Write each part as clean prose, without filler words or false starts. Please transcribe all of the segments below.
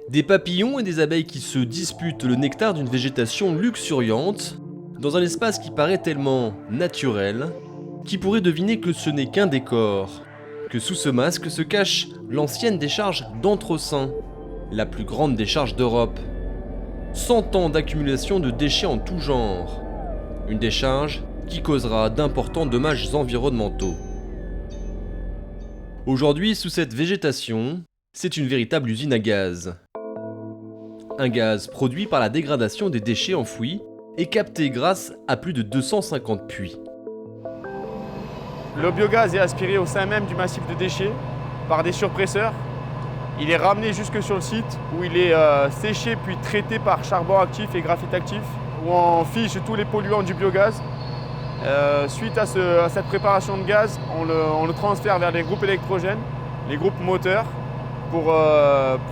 Des papillons et des abeilles qui se disputent le nectar d'une végétation luxuriante, dans un espace qui paraît tellement naturel, qui pourrait deviner que ce n'est qu'un décor, que sous ce masque se cache l'ancienne décharge d'Anthrocin, la plus grande décharge d'Europe. 100 ans d'accumulation de déchets en tout genre. Une décharge qui causera d'importants dommages environnementaux. Aujourd'hui, sous cette végétation, c'est une véritable usine à gaz. Un gaz produit par la dégradation des déchets enfouis et capté grâce à plus de 250 puits. Le biogaz est aspiré au sein même du massif de déchets par des surpresseurs. Il est ramené jusque sur le site où il est séché puis traité par charbon actif et graphite actif, où on fiche tous les polluants du biogaz. Suite à cette préparation de gaz, on le transfère vers les groupes électrogènes, les groupes moteurs, pour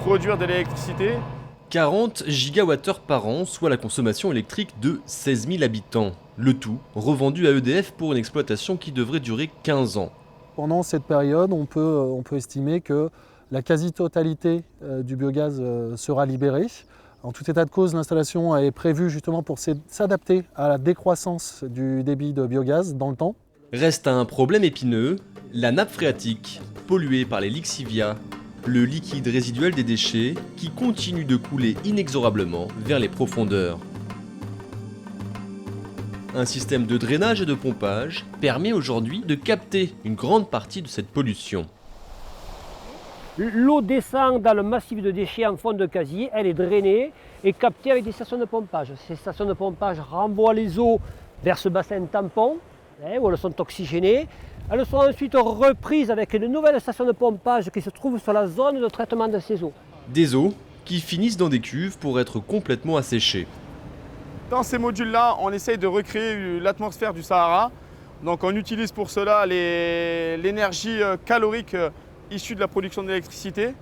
produire de l'électricité. 40 gigawattheures par an, soit la consommation électrique de 16 000 habitants. Le tout revendu à EDF pour une exploitation qui devrait durer 15 ans. Pendant cette période, on peut estimer que la quasi-totalité du biogaz sera libérée. En tout état de cause, l'installation est prévue justement pour s'adapter à la décroissance du débit de biogaz dans le temps. Reste un problème épineux, la nappe phréatique, polluée par les lixivias, le liquide résiduel des déchets qui continue de couler inexorablement vers les profondeurs. Un système de drainage et de pompage permet aujourd'hui de capter une grande partie de cette pollution. L'eau descend dans le massif de déchets en fond de casier, elle est drainée et captée avec des stations de pompage. Ces stations de pompage renvoient les eaux vers ce bassin tampon, où elles sont oxygénées. Elles sont ensuite reprises avec une nouvelle station de pompage qui se trouve sur la zone de traitement de ces eaux. Des eaux qui finissent dans des cuves pour être complètement asséchées. Dans ces modules-là, on essaye de recréer l'atmosphère du Sahara. Donc on utilise pour cela l'énergie calorique issue de la production d'électricité.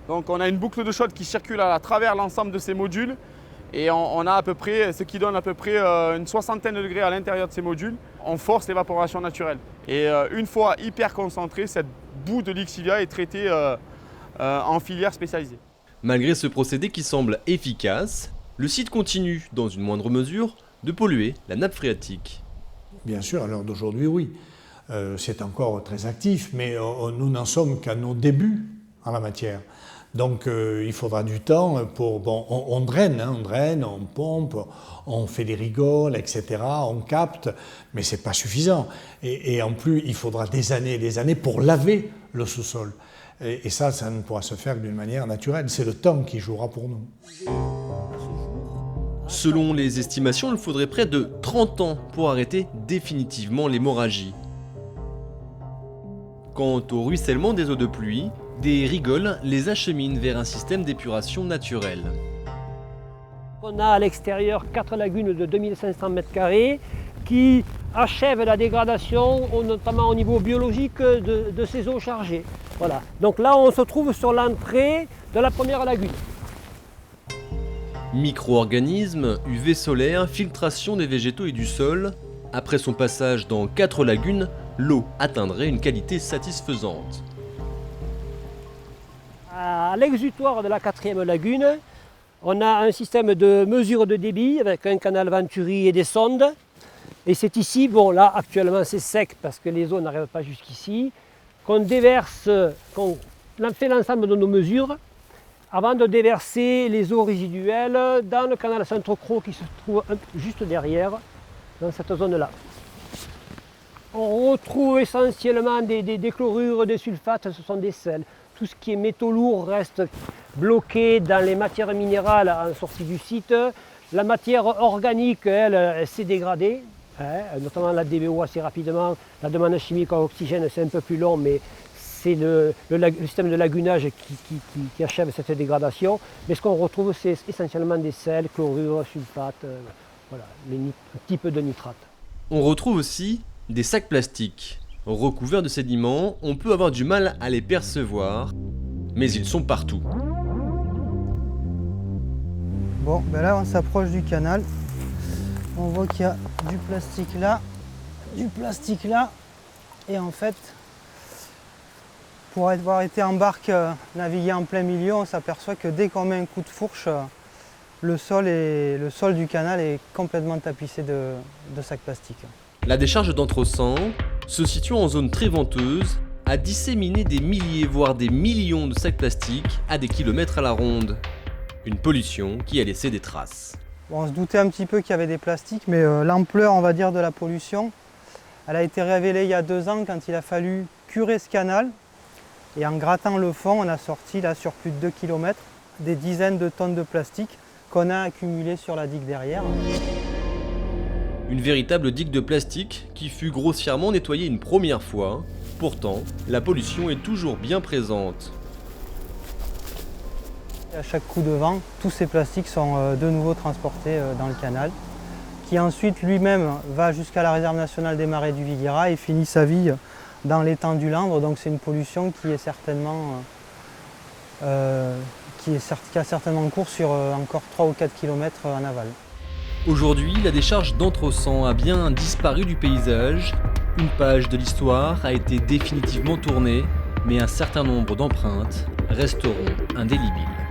Donc on a une boucle de chaude qui circule à travers l'ensemble de ces modules. Et on a à peu près, ce qui donne à peu près une 60aine de degrés à l'intérieur de ces modules. On force l'évaporation naturelle. Et une fois hyper concentrée, cette boue de lixivia est traitée en filière spécialisée. Malgré ce procédé qui semble efficace, le site continue, dans une moindre mesure, de polluer la nappe phréatique. Bien sûr, à l'heure d'aujourd'hui, oui. C'est encore très actif, mais nous n'en sommes qu'à nos débuts en la matière. Donc il faudra du temps pour... Bon, on draine, on pompe, on fait des rigoles, etc., on capte, mais ce n'est pas suffisant. Et en plus, il faudra des années et des années pour laver le sous-sol. Et ça ne pourra se faire d'une manière naturelle. C'est le temps qui jouera pour nous. Selon les estimations, il faudrait près de 30 ans pour arrêter définitivement l'hémorragie. Quant au ruissellement des eaux de pluie, des rigoles les acheminent vers un système d'épuration naturelle. On a à l'extérieur 4 lagunes de 2500 m² qui achèvent la dégradation, notamment au niveau biologique de ces eaux chargées. Voilà. Donc là, on se trouve sur l'entrée de la première lagune. Micro-organismes, UV solaire, filtration des végétaux et du sol. Après son passage dans 4 lagunes, l'eau atteindrait une qualité satisfaisante. À l'exutoire de la 4e lagune, on a un système de mesure de débit avec un canal Venturi et des sondes. Et c'est ici, bon là actuellement c'est sec parce que les eaux n'arrivent pas jusqu'ici, qu'on déverse, qu'on fait l'ensemble de nos mesures avant de déverser les eaux résiduelles dans le canal Centre-Cros qui se trouve juste derrière, dans cette zone-là. On retrouve essentiellement des chlorures, des sulfates, ce sont des sels. Tout ce qui est métaux lourds reste bloqué dans les matières minérales en sortie du site. La matière organique, elle s'est dégradée, notamment la DBO assez rapidement. La demande chimique en oxygène, c'est un peu plus long, mais c'est le système de lagunage qui achève cette dégradation. Mais ce qu'on retrouve, c'est essentiellement des sels, chlorures, sulfates, voilà, les types de nitrates. On retrouve aussi des sacs plastiques. Recouverts de sédiments, on peut avoir du mal à les percevoir, mais ils sont partout. Bon, ben là on s'approche du canal. On voit qu'il y a du plastique là, et en fait, Pour avoir été en barque naviguer en plein milieu, on s'aperçoit que dès qu'on met un coup de fourche, le sol du canal est complètement tapissé de sacs plastiques. La décharge d'Entresan, se situant en zone très venteuse, a disséminé des milliers voire des millions de sacs plastiques à des kilomètres à la ronde. Une pollution qui a laissé des traces. Bon, on se doutait un petit peu qu'il y avait des plastiques, mais l'ampleur, on va dire, de la pollution, elle a été révélée il y a 2 ans quand il a fallu curer ce canal. Et en grattant le fond, on a sorti là sur plus de 2 km des dizaines de tonnes de plastique qu'on a accumulées sur la digue derrière. Une véritable digue de plastique qui fut grossièrement nettoyée une première fois. Pourtant, la pollution est toujours bien présente. Et à chaque coup de vent, tous ces plastiques sont de nouveau transportés dans le canal, qui ensuite lui-même va jusqu'à la réserve nationale des marais du Viguera et finit sa vie dans l'étang du Landre. Donc c'est une pollution qui est certainement qui a certainement cours sur encore 3 ou 4 km en aval. Aujourd'hui, la décharge d'Entresan a bien disparu du paysage. Une page de l'histoire a été définitivement tournée, mais un certain nombre d'empreintes resteront indélébiles.